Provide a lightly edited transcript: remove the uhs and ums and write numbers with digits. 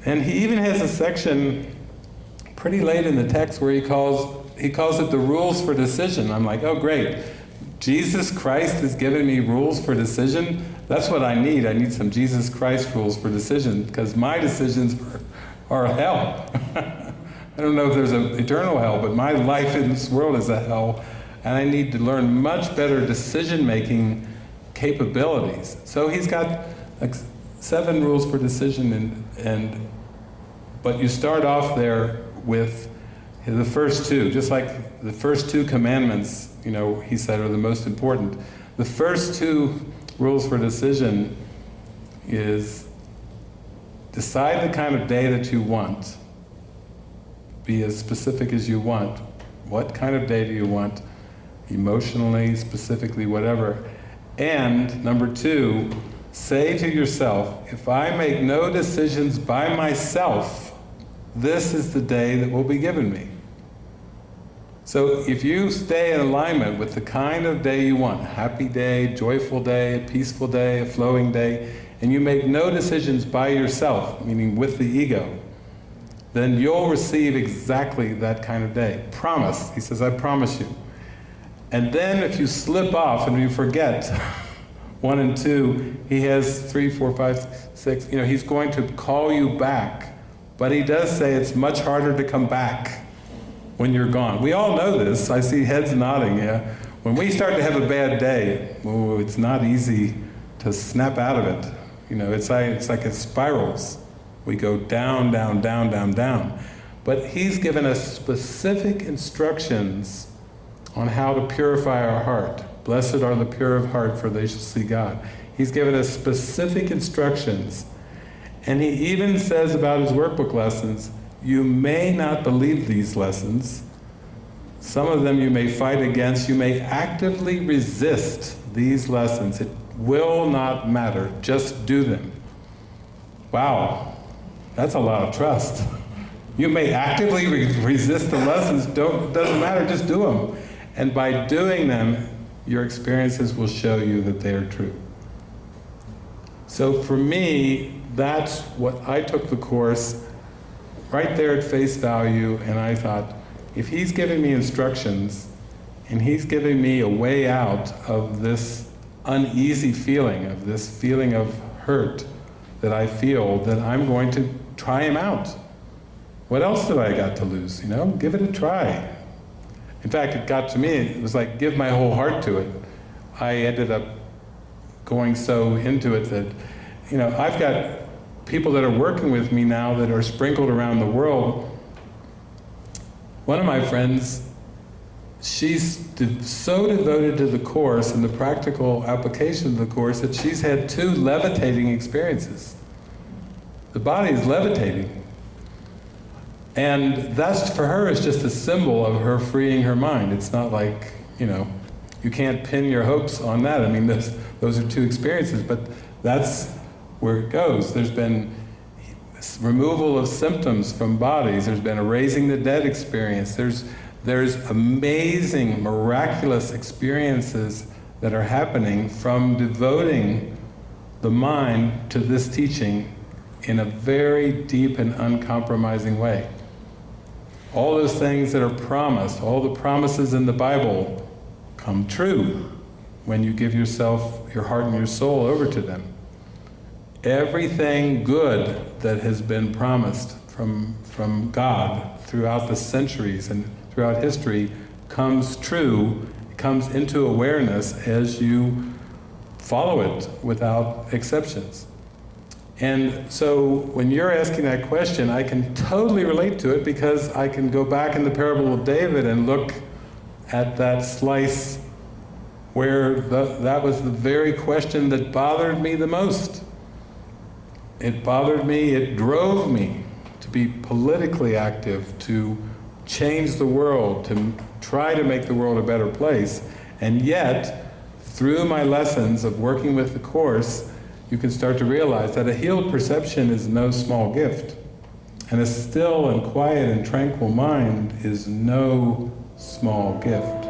And he even has a section pretty late in the text where he calls it the rules for decision. I'm like, oh great, Jesus Christ has given me rules for decision? That's what I need. I need some Jesus Christ rules for decision, because my decisions are hell. I don't know if there's an eternal hell, but my life in this world is a hell, and I need to learn much better decision-making capabilities. So he's got like 7 rules for decision, but you start off there with the first 2, just like the first 2 commandments, he said are the most important. The first 2 rules for decision is decide the kind of day that you want. Be as specific as you want. What kind of day do you want? Emotionally, specifically, whatever. And number 2, say to yourself, if I make no decisions by myself, this is the day that will be given me. So if you stay in alignment with the kind of day you want, a happy day, joyful day, a peaceful day, a flowing day, and you make no decisions by yourself, meaning with the ego, then you'll receive exactly that kind of day. Promise. He says, I promise you. And then if you slip off and you forget 1 and 2, he has 3, 4, 5, 6, he's going to call you back. But he does say it's much harder to come back when you're gone. We all know this. I see heads nodding, yeah. When we start to have a bad day, it's not easy to snap out of it. It's like it spirals. We go down, down, down, down, down. But he's given us specific instructions on how to purify our heart. Blessed are the pure of heart, for they shall see God. He's given us specific instructions. And he even says about his workbook lessons, you may not believe these lessons. Some of them you may fight against. You may actively resist these lessons. It will not matter. Just do them. Wow, that's a lot of trust. You may actively resist the lessons. Doesn't matter, just do them. And by doing them, your experiences will show you that they are true. So for me, that's what I took the course right there at face value, and I thought, if he's giving me instructions and he's giving me a way out of this uneasy feeling, of this feeling of hurt that I feel, then I'm going to try him out. What else did I got to lose, Give it a try. In fact, it got to me, it was like give my whole heart to it. I ended up going so into it that, I've got people that are working with me now that are sprinkled around the world. One of my friends, she's so devoted to the Course and the practical application of the Course that she's had 2 levitating experiences. The body is levitating. And that's, for her, is just a symbol of her freeing her mind. It's not like, you can't pin your hopes on that. I mean, those are 2 experiences, but that's where it goes. There's been removal of symptoms from bodies. There's been a raising the dead experience. There's amazing, miraculous experiences that are happening from devoting the mind to this teaching in a very deep and uncompromising way. All those things that are promised, all the promises in the Bible come true when you give yourself, your heart and your soul over to them. Everything good that has been promised from God throughout the centuries and throughout history comes true, comes into awareness as you follow it without exceptions. And so when you're asking that question, I can totally relate to it, because I can go back in the parable of David and look at that slice where that was the very question that bothered me the most. It bothered me, it drove me to be politically active, to change the world, to try to make the world a better place. And yet, through my lessons of working with the Course, you can start to realize that a healed perception is no small gift. And a still and quiet and tranquil mind is no small gift.